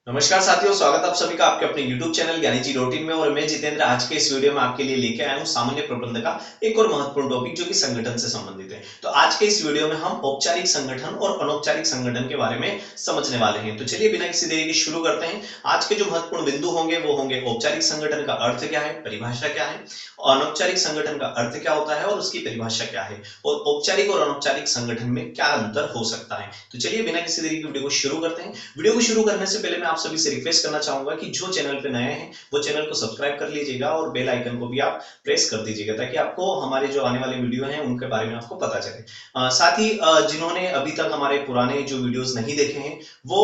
नमस्कार साथियों, स्वागत आप सभी का आपके अपने YouTube चैनल ज्ञानी जी रूटीन में। और मैं जितेंद्र आज के इस वीडियो में आपके लिए लेके आया हूं सामान्य प्रबंधन का एक और महत्वपूर्ण टॉपिक जो कि संगठन से संबंधित है। तो आज के इस वीडियो में हम औपचारिक संगठन और अनौपचारिक संगठन के बारे में समझने वाले हैं। तो चलिए बिना किसी देरी के शुरू करते हैं। आज के जो महत्वपूर्ण बिंदु होंगे वो होंगे औपचारिक संगठन का अर्थ क्या है, परिभाषा क्या है, अनौपचारिक संगठन का अर्थ क्या होता है और उसकी परिभाषा क्या है, और औपचारिक और अनौपचारिक संगठन में क्या अंतर हो सकता है। तो चलिए बिना किसी देरी के वीडियो को शुरू करते हैं। वीडियो को शुरू करने से पहले मैं आप सभी से रिक्वेस्ट करना चाहूंगा कि जो चैनल पे नए हैं वो चैनल को सब्सक्राइब कर लीजिएगा और बेल आइकन को भी आप प्रेस कर दीजिएगा ताकि आपको हमारे जो आने वाले वीडियो हैं उनके बारे में आपको पता चले। साथ ही जिन्होंने अभी तक हमारे पुराने जो वीडियोस नहीं देखे हैं वो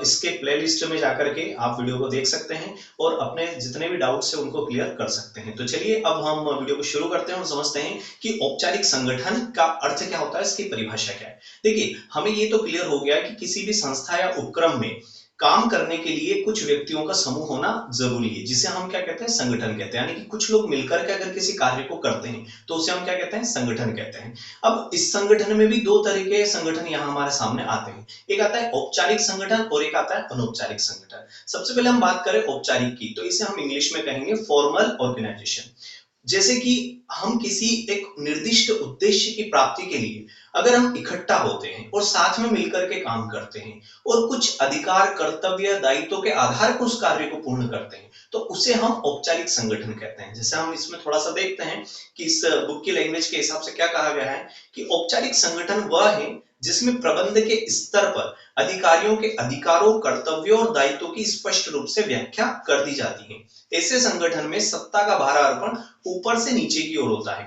इसके प्लेलिस्ट में जाकर के आप वीडियो को देख सकते हैं और अपने जितने भी डाउट्स है उनको क्लियर कर सकते हैं। तो चलिए अब हम वीडियो को शुरू करते हैं और समझते हैं कि औपचारिक संगठन का अर्थ क्या होता है, इसकी परिभाषा क्या है। देखिए, हमें ये तो क्लियर हो गया कि किसी भी संस्था या उपक्रम में काम करने के लिए कुछ व्यक्तियों का समूह होना जरूरी है, जिसे हम क्या कहते हैं, संगठन कहते हैं। यानी कि कुछ लोग मिलकर के अगर किसी कार्य को करते हैं तो उसे हम क्या कहते हैं, संगठन कहते हैं। अब इस संगठन में भी दो तरह के संगठन यहाँ हमारे सामने आते हैं। एक आता है औपचारिक संगठन और एक आता है अनौपचारिक संगठन। सबसे पहले हम बात करें औपचारिक की, तो इसे हम इंग्लिश में कहेंगे फॉर्मल ऑर्गेनाइजेशन। जैसे कि हम किसी एक निर्दिष्ट उद्देश्य की प्राप्ति के लिए अगर हम इकट्ठा होते हैं और साथ में मिलकर के काम करते हैं और कुछ अधिकार, कर्तव्य, दायित्व के आधार पर उस कार्य को पूर्ण करते हैं तो उसे हम औपचारिक संगठन कहते हैं। जैसे हम इसमें थोड़ा सा देखते हैं कि इस बुक की लैंग्वेज के हिसाब से क्या कहा गया है कि औपचारिक संगठन वह है जिसमें प्रबंध के स्तर पर अधिकारियों के अधिकारों, कर्तव्यों और दायित्वों की स्पष्ट रूप से व्याख्या कर दी जाती है। ऐसे संगठन में सत्ता का भारारोपण ऊपर से नीचे की ओर होता है।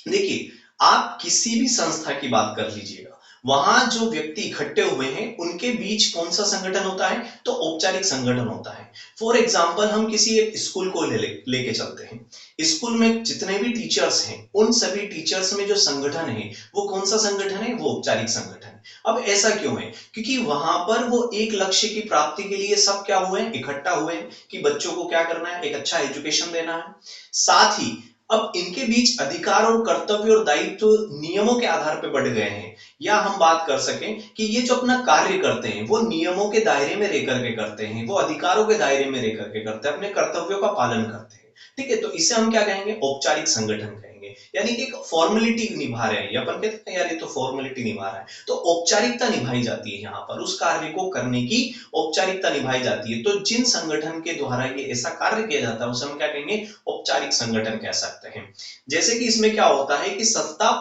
देखिए, आप किसी भी संस्था की बात कर लीजिएगा, वहां जो व्यक्ति इकट्ठे हुए हैं उनके बीच कौन सा संगठन होता है, तो औपचारिक संगठन होता है। फॉर एग्जाम्पल, हम किसी एक स्कूल को लेके चलते हैं। स्कूल में जितने भी टीचर्स हैं उन सभी टीचर्स में जो संगठन है वो कौन सा संगठन है, वो औपचारिक संगठन है। अब ऐसा क्यों है, क्योंकि वहां पर वो एक लक्ष्य की प्राप्ति के लिए सब क्या हुए हैं, इकट्ठा हुए हैं कि बच्चों को क्या करना है, एक अच्छा एजुकेशन देना है। साथ ही अब इनके बीच अधिकार और कर्तव्य और दायित्व नियमों के आधार पर बढ़ गए हैं, या हम बात कर सकें कि ये जो अपना कार्य करते हैं वो नियमों के दायरे में रह करके करते हैं, वो अधिकारों के दायरे में रह करके करते हैं, अपने कर्तव्यों का पालन करते हैं। ठीक है, तो इसे हम क्या कहेंगे, औपचारिक संगठन कहेंगे। यानी कि एक फॉर्मेलिटी निभा रहे हैं, या अपन कहते हैं यार ये तो फॉर्मेलिटी निभा रहा है, तो औपचारिकता निभाई जाती है। यहाँ पर उस कार्य को करने की औपचारिकता निभाई जाती है। तो जिन संगठन के द्वारा ये ऐसा कार्य किया जाता है उसे हम क्या कहेंगे, औपचारिक संगठन कह सकते हैं। जैसे कि इसमें क्या होता है कि सत्ता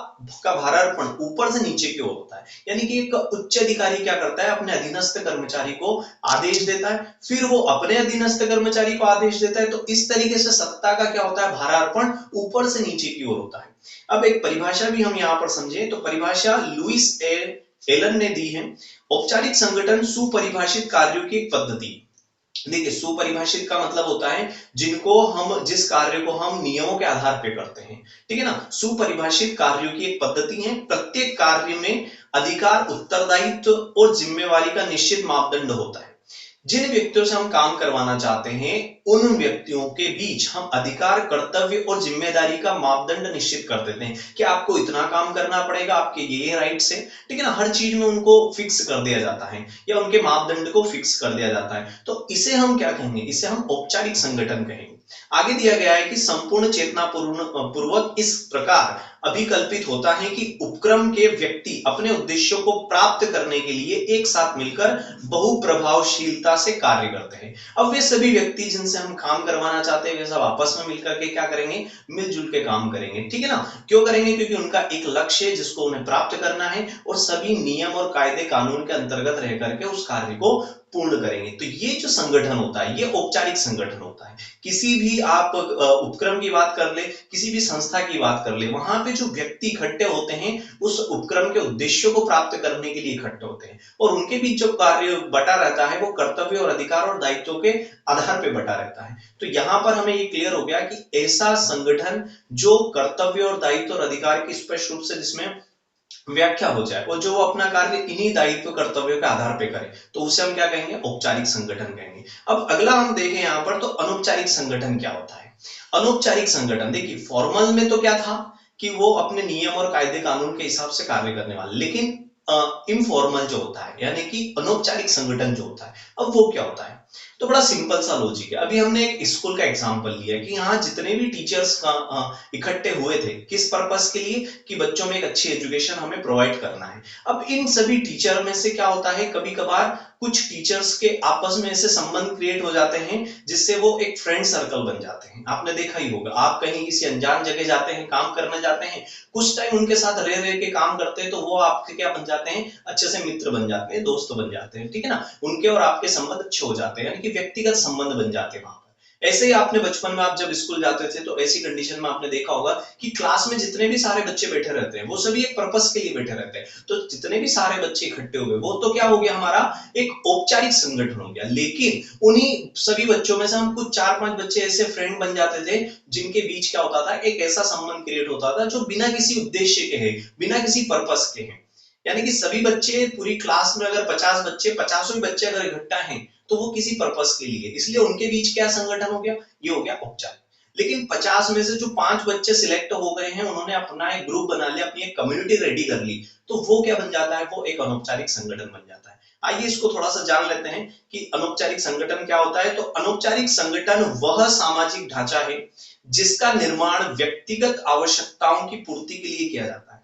का भारारोपण ऊपर से नीचे की ओर होता है। यानी कि एक उच्च अधिकारी क्या करता है, अपने अधीनस्थ कर्मचारी को आदेश देता है, फिर वो अपने अधीनस्थ कर्मचारी को आदेश देता है। तो इस तरीके से सत्ता का क्या होता है, भारारोपण ऊपर से नीचे की ओर होता है। अब एक परिभाषा भी हम यहाँ पर समझे, तो परिभाषा लुइस एलन ने दी है। औपचारिक संगठन सुपरिभाषित कार्यों की एक पद्धति। देखिए, सुपरिभाषित का मतलब होता है जिनको हम, जिस कार्य को हम नियमों के आधार पे करते हैं। ठीक है ना, सुपरिभाषित कार्यों की एक पद्धति है। प्रत्येक कार्य में अधिकार, उत्तरदायित्व और जिम्मेवारी का निश्चित मापदंड होता है। जिन व्यक्तियों से हम काम करवाना चाहते हैं उन व्यक्तियों के बीच हम अधिकार, कर्तव्य और जिम्मेदारी का मापदंड निश्चित कर देते हैं कि आपको इतना काम करना पड़ेगा, आपके ये राइट्स है। ठीक है ना, हर चीज में उनको फिक्स कर दिया जाता है या उनके मापदंड को फिक्स कर दिया जाता है। तो इसे हम क्या कहेंगे, इसे हम औपचारिक संगठन कहेंगे। आगे दिया गया है कि संपूर्ण चेतना पूर्वक इस प्रकार अभिकल्पित होता है कि उपक्रम के व्यक्ति अपने उद्देश्यों को प्राप्त करने के लिए एक साथ मिलकर बहुप्रभावशीलता से कार्य करते हैं। अब वे सभी व्यक्ति जिनसे हम काम करवाना चाहते हैं वे सब आपस में मिलकर के क्या करेंगे, मिलजुल के काम करेंगे। ठीक है ना, क्यों करेंगे, क्योंकि उनका एक लक्ष्य है जिसको उन्हें प्राप्त करना है और सभी नियम और कायदे कानून के अंतर्गत रह करके उस कार्य को पूर्ण करेंगे। तो ये जो संगठन होता है ये औपचारिक संगठन होता है। किसी भी आप उपक्रम की बात कर ले, किसी भी संस्था की बात कर ले, वहां पे जो व्यक्ति इकट्ठे होते हैं उस उपक्रम के उद्देश्यों को प्राप्त करने के लिए इकट्ठे होते हैं और उनके बीच जो कार्य बटा रहता है वो कर्तव्य और अधिकार और दायित्वों के आधार पर बटा रहता है। तो यहाँ पर हमें ये क्लियर हो गया कि ऐसा संगठन जो कर्तव्य और दायित्व और अधिकार की स्पष्ट रूप से जिसमें व्याख्या हो जाए और जो वो अपना कार्य इन्हीं दायित्व कर्तव्यों के आधार पर करे तो उसे हम क्या कहेंगे, औपचारिक संगठन कहेंगे। अब अगला हम देखें यहाँ पर, तो अनौपचारिक संगठन क्या होता है। अनौपचारिक संगठन, देखिए फॉर्मल में तो क्या था कि वो अपने नियम और कायदे कानून के हिसाब से कार्य करने वाले, लेकिन इनफॉर्मल जो होता है, यानी कि अनौपचारिक संगठन जो होता है। अब वो क्या होता है, तो बड़ा सिंपल सा लॉजिक है। अभी हमने एक स्कूल का एग्जांपल लिया कि यहाँ जितने भी टीचर्स का इकट्ठे हुए थे, किस पर्पस के लिए, कि बच्चों में एक अच्छी एजुकेशन हमें प्रोवाइड करना है। अब इन सभी टीचर में से क्या होता है, कभी कभार कुछ टीचर्स के आपस में ऐसे संबंध क्रिएट हो जाते हैं जिससे वो एक फ्रेंड सर्कल बन जाते हैं। आपने देखा ही होगा, आप कहीं किसी अनजान जगह जाते हैं, काम करने जाते हैं, कुछ टाइम उनके साथ रह रह के काम करते हैं, तो वो आपके क्या बन जाते हैं, अच्छे से मित्र बन जाते हैं, दोस्त बन जाते हैं, ठीक है ना। उनके और आपके संबंध अच्छे हो जाते हैं, यानी कि व्यक्तिगत संबंध बन जाते हैं वहां पर। ऐसे ही आपने बचपन में आप जब स्कूल जाते थे तो ऐसी कंडीशन में आपने देखा होगा कि क्लास में जितने भी सारे बच्चे बैठे रहते हैं वो सभी एक पर्पस के लिए बैठे रहते हैं। तो जितने भी सारे बच्चे इकट्ठे हुए वो तो क्या हो गया, हमारा एक औपचारिक संगठन हो गया। लेकिन उन्हीं सभी बच्चों में से हम कुछ 4-5 बच्चे ऐसे फ्रेंड बन जाते थे जिनके बीच क्या होता था, एक ऐसा संबंध क्रिएट होता था जो बिना किसी उद्देश्य के है, बिना किसी पर्पस के हैं। यानी कि सभी बच्चे पूरी क्लास में अगर 50 बच्चे, 50 बच्चे अगर इकट्ठा हैं तो वो किसी पर्पस के लिए, इसलिए उनके बीच क्या संगठन हो गया, ये हो गया औपचारिक। लेकिन 50 में से जो 5 बच्चे सिलेक्ट हो गए हैं, उन्होंने अपना एक ग्रुप बना लिया, अपनी एक कम्युनिटी रेडी कर ली, तो वो क्या बन जाता है, वो एक अनौपचारिक संगठन बन जाता है। आइए इसको थोड़ा सा जान लेते हैं कि अनौपचारिक संगठन क्या होता है। तो अनौपचारिक संगठन वह सामाजिक ढांचा है जिसका निर्माण व्यक्तिगत आवश्यकताओं की पूर्ति के लिए किया जाता है।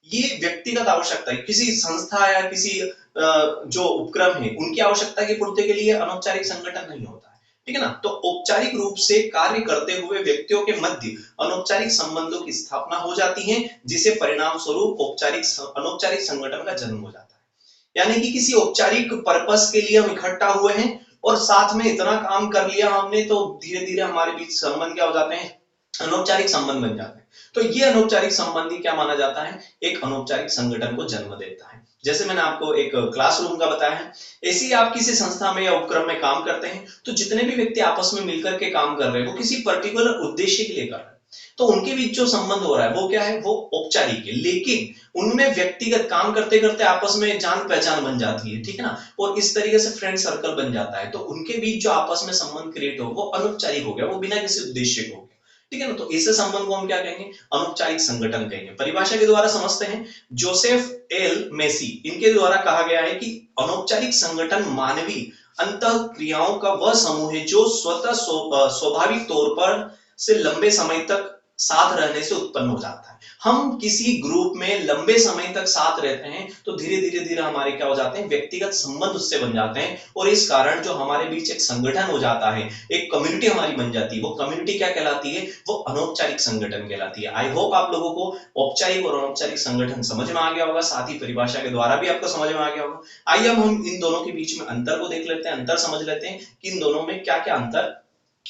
ये व्यक्तिगत आवश्यकता है, किसी संस्था या किसी जो उपक्रम है उनकी आवश्यकता की पूर्ति के लिए अनौपचारिक संगठन नहीं होता है, ठीक है ना। तो औपचारिक रूप से कार्य करते हुए व्यक्तियों के मध्य अनौपचारिक संबंधों की स्थापना हो जाती है, जिसे परिणाम स्वरूप अनौपचारिक संगठन का जन्म हो जाता है। यानी कि किसी औपचारिक पर्पस के लिए हम इकट्ठा हुए हैं और साथ में इतना काम कर लिया हमने, तो धीरे धीरे हमारे बीच संबंध क्या हो जाते हैं, अनौपचारिक संबंध बन जाते हैं। तो ये अनौपचारिक संबंधी क्या माना जाता है, एक अनौपचारिक संगठन को जन्म देता है। जैसे मैंने आपको एक क्लासरूम का बताया है, ऐसे ही आप किसी संस्था में या उपक्रम में काम करते हैं, तो जितने भी व्यक्ति आपस में मिलकर के काम कर रहे हैं वो किसी पर्टिकुलर उद्देश्य के लिए कर रहे हैं। तो उनके बीच जो संबंध हो रहा है वो क्या है, वो औपचारिक है। लेकिन उनमें व्यक्तिगत काम करते करते आपस में जान पहचान बन जाती है, ठीक है ना, और इस तरीके से फ्रेंड सर्कल बन जाता है। तो उनके बीच जो आपस में संबंध क्रिएट हो वो अनौपचारिक हो गया, वो बिना किसी उद्देश्य को हो गया, ठीक है ना। तो ऐसे संबंध को हम क्या कहेंगे, अनौपचारिक संगठन कहेंगे। परिभाषा के द्वारा समझते हैं, जोसेफ एल मेसी इनके द्वारा कहा गया है कि अनौपचारिक संगठन मानवीय अंतः क्रियाओं का वह समूह है जो स्वतः स्वाभाविक तौर पर से लंबे समय तक साथ रहने से उत्पन्न हो जाता है। हम किसी ग्रुप में लंबे समय तक साथ रहते हैं तो धीरे धीरे धीरे हमारे क्या हो जाते हैं, व्यक्तिगत संबंध उससे बन जाते हैं, और इस कारण जो हमारे बीच एक संगठन हो जाता है, एक कम्युनिटी हमारी बन जाती है। वो कम्युनिटी क्या कहलाती है, वो अनौपचारिक संगठन कहलाती है। आई होप आप लोगों को औपचारिक और अनौपचारिक संगठन समझ में आ गया होगा, साथ ही परिभाषा के द्वारा भी आपको समझ में आ गया होगा। आइए हम इन दोनों के बीच में अंतर को देख लेते हैं, अंतर समझ लेते हैं कि इन दोनों में क्या क्या अंतर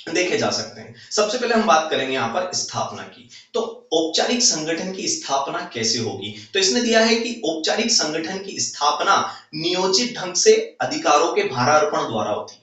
देखे जा सकते हैं। सबसे पहले हम बात करेंगे यहाँ पर स्थापना की। तो औपचारिक संगठन की स्थापना कैसे होगी, तो इसने दिया है कि औपचारिक संगठन की स्थापना नियोजित ढंग से अधिकारों के भारार्पण द्वारा होती है।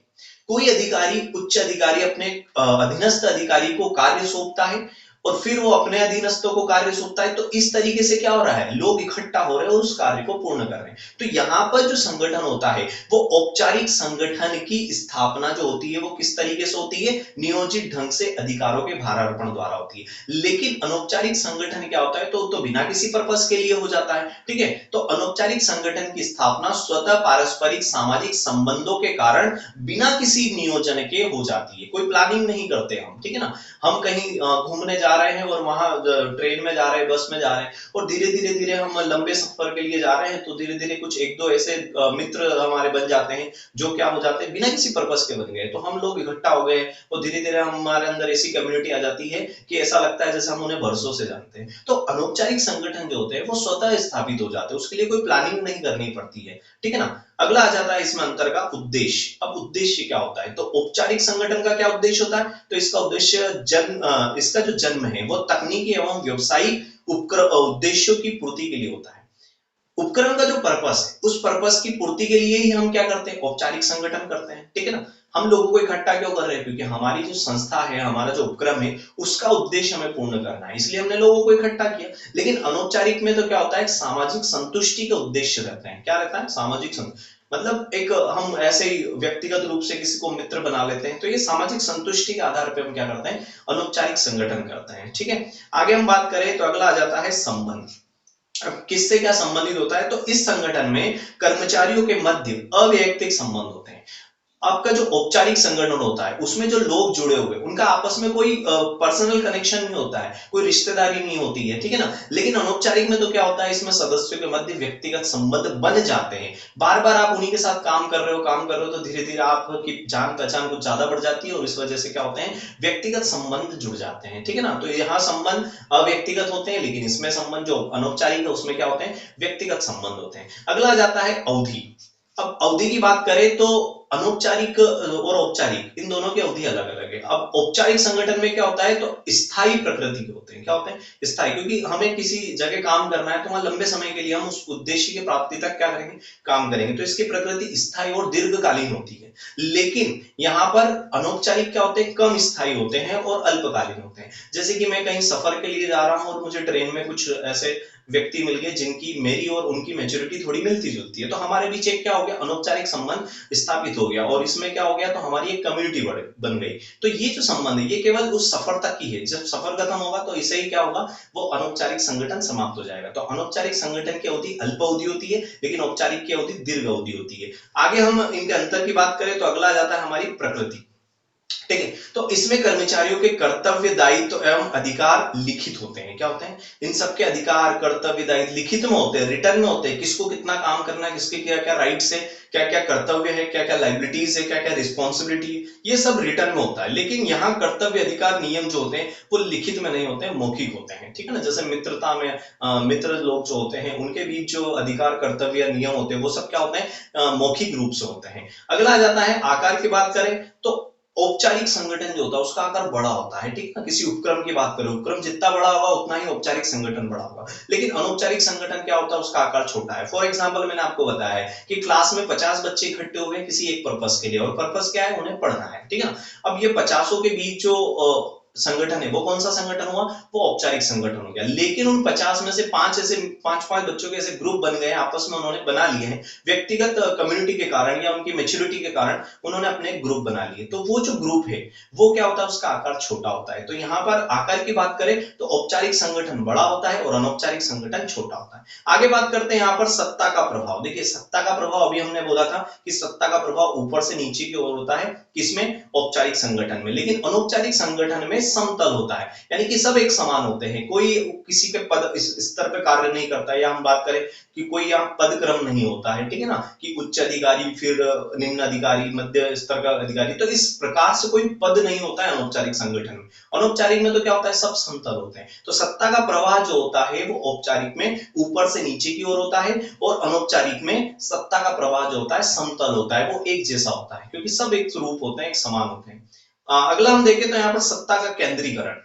कोई अधिकारी, उच्च अधिकारी अपने अधीनस्थ अधिकारी को कार्य सौंपता है और फिर वो अपने अधीनस्थों को कार्य सौंपता है। तो इस तरीके से क्या हो रहा है, लोग इकट्ठा हो रहे हैं और उस कार्य को पूर्ण कर रहे हैं। तो यहाँ पर जो संगठन होता है वो औपचारिक संगठन की स्थापना जो होती है वो किस तरीके से होती है, नियोजित ढंग से अधिकारों के भारार्पण द्वारा होती है। लेकिन अनौपचारिक संगठन क्या होता है, तो बिना किसी पर्पस के लिए हो जाता है, ठीक है। तो अनौपचारिक संगठन की स्थापना स्वतः पारस्परिक सामाजिक संबंधों के कारण बिना किसी नियोजन के हो जाती है। कोई प्लानिंग नहीं करते हम, ठीक है ना। हम कहीं घूमने जा रहे हैं और वहां ट्रेन में जा रहे हैं, बस में जा रहे हैं, और धीरे धीरे धीरे हम लंबे सफर के लिए जा रहे हैं, तो धीरे धीरे कुछ एक दो ऐसे मित्र हमारे बन जाते हैं जो क्या हो जाते हैं, बिना किसी पर्पस के बन गए। तो हम लोग इकट्ठा हो गए और धीरे धीरे हमारे अंदर ऐसी कम्युनिटी आ जाती है कि ऐसा लगता है जैसे हम उन्हें वर्षों से जानते हैं। तो अनौपचारिक संगठन जो होते हैं वो स्वतः स्थापित हो जाते हैं, उसके लिए कोई प्लानिंग नहीं करनी पड़ती है, ठीक है ना। अगला आ जाता है इसमें अंतर का उद्देश्य। अब उद्देश्य क्या होता है, तो औपचारिक संगठन का क्या उद्देश्य होता है, तो इसका उद्देश्य इसका जो जन्म है वो तकनीकी एवं व्यवसायिक उद्देश्यों की पूर्ति के लिए होता है। उपक्रम का जो पर्पस है उस पर्पस की पूर्ति के लिए ही हम क्या करते हैं, औपचारिक संगठन करते हैं, ठीक है ना। हम लोगों को इकट्ठा क्यों कर रहे हैं, क्योंकि हमारी जो संस्था है, हमारा जो उपक्रम है उसका उद्देश्य हमें पूर्ण करना है, इसलिए हमने लोगों को इकट्ठा किया। लेकिन अनौपचारिक में तो क्या होता है, सामाजिक संतुष्टि के उद्देश्य रहते हैं। क्या रहता है, सामाजिक मतलब एक हम ऐसे ही व्यक्तिगत रूप से किसी को मित्र बना लेते हैं, तो ये सामाजिक संतुष्टि के आधार पर हम क्या करते हैं, अनौपचारिक संगठन करते हैं, ठीक है। आगे हम बात करें तो अगला आ जाता है संबंध। अब किससे क्या संबंधित होता है, तो इस संगठन में कर्मचारियों के मध्य अवैयक्तिक संबंध होते हैं। आपका जो औपचारिक संगठन होता है उसमें जो लोग जुड़े हुए उनका आपस में कोई पर्सनल कनेक्शन नहीं होता है, कोई रिश्तेदारी नहीं होती है, ठीक है ना। लेकिन अनौपचारिक में तो क्या होता है, इसमें सदस्यों के मध्य व्यक्तिगत संबंध बन जाते हैं। बार बार आप उन्हीं के साथ काम कर रहे हो तो धीरे धीरे आपकी जान पहचान कुछ ज्यादा बढ़ जाती है और इस वजह से क्या होते हैं, व्यक्तिगत संबंध जुड़ जाते हैं, ठीक है ना। तो यहाँ संबंध अव्यक्तिगत होते हैं, लेकिन इसमें संबंध जो अनौपचारिक है उसमें क्या होते हैं, व्यक्तिगत संबंध होते हैं। अगला आ जाता है अवधि। अब अवधि की बात करें तो अनौपचारिक और औपचारिक इन दोनों की अवधि अलग अलग है। अब औपचारिक संगठन में क्या होता है, तो स्थायी प्रकृति के होते हैं। क्या होते हैं, स्थायी, क्योंकि हमें किसी जगह काम करना है तो वहां लंबे समय के लिए हम उस उद्देश्य की प्राप्ति तक क्या करेंगे, काम करेंगे, तो इसकी प्रकृति स्थायी और दीर्घकालीन होती है। लेकिन यहाँ पर अनौपचारिक क्या होते हैं, कम स्थायी होते हैं और अल्पकालीन होते हैं। जैसे कि मैं कहीं सफर के लिए जा रहा हूं और मुझे ट्रेन में कुछ ऐसे व्यक्ति मिल गए जिनकी मेरी और उनकी मैच्योरिटी थोड़ी मिलती जुलती है, तो हमारे बीच एक क्या हो गया, अनौपचारिक संबंध स्थापित हो गया और इसमें क्या हो गया, तो हमारी एक कम्युनिटी बन गई। तो ये जो संबंध है ये केवल उस सफर तक की है, जब सफर खत्म होगा तो इसे ही क्या होगा, वो अनौपचारिक संगठन समाप्त हो जाएगा। तो अनौपचारिक संगठन की अवधि अल्प अवधि होती है, लेकिन औपचारिक की अवधि दीर्घ अवधि होती है। आगे हम इनके अंतर की बात करें तो अगला आ जाता है हमारी प्रकृति, ठीक है। तो इसमें कर्मचारियों के कर्तव्य दायित्व एवं अधिकार लिखित होते हैं। क्या होते हैं, इन सबके अधिकार कर्तव्य दायित्व लिखित में होते हैं, रिटर्न में होते हैं, किसको कितना काम करना है, किसके क्या क्या राइट्स है, क्या क्या कर्तव्य है, क्या क्या लाइबिलिटीज है, क्या क्या रिस्पॉन्सिबिलिटी, ये सब रिटर्न में होता है। लेकिन यहाँ कर्तव्य अधिकार नियम जो होते हैं वो लिखित में नहीं होते हैं, मौखिक होते हैं, ठीक है ना। जैसे मित्रता में मित्र लोग जो होते हैं उनके बीच जो अधिकार कर्तव्य नियम होते हैं वो सब क्या होते हैं, मौखिक रूप से होते हैं। अगला आ जाता है आकार की बात करें तो औपचारिक संगठन जो होता है उसका आकार बड़ा होता है, ठीक है। किसी उपक्रम की बात करें, उपक्रम जितना बड़ा होगा उतना ही औपचारिक संगठन बड़ा होगा। लेकिन अनौपचारिक संगठन क्या होता है, उसका आकार छोटा है। फॉर एग्जांपल मैंने आपको बताया है कि क्लास में 50 बच्चे इकट्ठे हुए हैं किसी एक पर्पस के लिए, और पर्पस क्या है, उन्हें पढ़ना है, ठीक है ना। अब ये 50 के बीच जो संगठन है वो कौन सा संगठन हुआ, वो औपचारिक संगठन हो गया। लेकिन उन 50 में से पांच पांच बच्चों के ऐसे ग्रुप बन गए, आपस में उन्होंने बना लिए हैं, व्यक्तिगत कम्युनिटी के कारण या उनकी मेच्योरिटी के कारण उन्होंने अपने ग्रुप बना लिए। तो वो जो ग्रुप है वो क्या होता है, उसका आकार छोटा होता है। तो यहाँ पर आकार की बात करें तो औपचारिक संगठन बड़ा होता है और अनौपचारिक संगठन छोटा होता है। आगे बात करते हैं यहाँ पर सत्ता का प्रभाव। देखिए सत्ता का प्रभाव अभी हमने बोला था कि सत्ता का प्रभाव ऊपर से नीचे की ओर होता है, किसमें, औपचारिक संगठन में। लेकिन अनौपचारिक संगठन में समतल होता है, यानी कि सब एक समान होते हैं, कोई किसी के पद इस स्तर पे कार्य नहीं करता है। या हम बात करें कि कोई यहाँ पद क्रम नहीं होता है, ठीक है ना, कि उच्च अधिकारी फिर निम्न अधिकारी मध्य स्तर का अधिकारी, तो इस प्रकार से कोई पद नहीं होता है अनौपचारिक संगठन में। अनौपचारिक में तो क्या होता है, सब समतल होते हैं। तो सत्ता का प्रवाह जो होता है वो औपचारिक में ऊपर से नीचे की ओर होता है और अनौपचारिक में सत्ता का प्रवाह जो होता है समतल होता है, वो एक जैसा होता है, क्योंकि सब एक स्वरूप होते हैं, एक समान होते हैं। अगला हम देखें तो यहाँ पर सत्ता का केंद्रीकरण।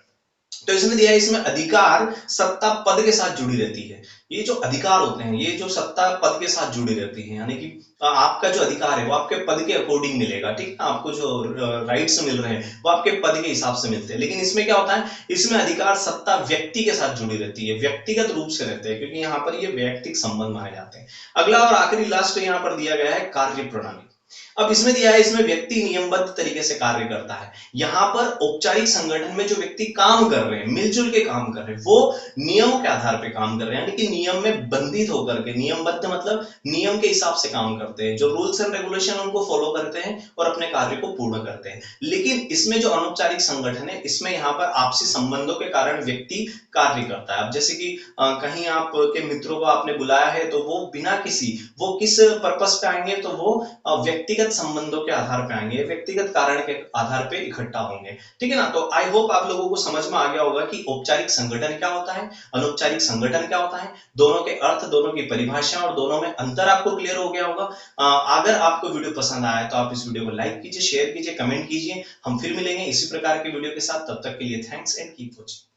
तो इसमें दिया है, इसमें अधिकार सत्ता पद के साथ जुड़ी रहती है। ये जो अधिकार होते हैं ये जो सत्ता पद के साथ जुड़ी रहती है, यानी कि आपका जो अधिकार है वो आपके पद के अकॉर्डिंग मिलेगा, ठीक है। आपको जो राइट्स मिल रहे हैं वो आपके पद के हिसाब से मिलते हैं। लेकिन इसमें क्या होता है, इसमें अधिकार सत्ता व्यक्ति के साथ जुड़ी रहती है, व्यक्तिगत रूप से रहते हैं, क्योंकि यहाँ पर ये वैयक्तिक संबंध माने जाते हैं। अगला और आखिरी लास्ट यहाँ पर दिया गया है कार्य प्रणाली। अब इसमें दिया है, इसमें व्यक्ति नियमबद्ध तरीके से कार्य करता है। यहाँ पर औपचारिक संगठन में जो व्यक्ति काम कर रहे हैं, मिलजुल के काम कर रहे हैं, वो नियमों के आधार पर काम कर रहे हैं, यानी कि नियम में बंधित होकर के, नियमबद्ध मतलब नियम के हिसाब से काम करते हैं, जो रूल्स एंड रेगुलेशन उनको फॉलो करते हैं और अपने कार्य को पूर्ण करते हैं। लेकिन इसमें जो अनौपचारिक संगठन है इसमें यहाँ पर आपसी संबंधों के कारण व्यक्ति कार्य करता है। अब जैसे कि कहीं आपके मित्रों को आपने बुलाया है तो वो बिना किसी, वो किस पर्पस पे आएंगे, तो वो व्यक्तिगत संबंधों के आधार पे आएंगे, व्यक्तिगत कारण के आधार पे इकट्ठा होंगे, ठीक है ना। तो आई होप आप लोगों को समझ में आ गया होगा कि औपचारिक संगठन क्या होता है, अनौपचारिक संगठन क्या होता है, दोनों के अर्थ, दोनों की परिभाषा और दोनों में अंतर आपको क्लियर हो गया होगा। अगर आपको वीडियो पसंद आया तो आप इस वीडियो को लाइक कीजिए, शेयर कीजिए, कमेंट कीजिए। हम फिर मिलेंगे इसी प्रकार के वीडियो के साथ, तब तक के लिए थैंक्स एंड कीप वॉचिंग।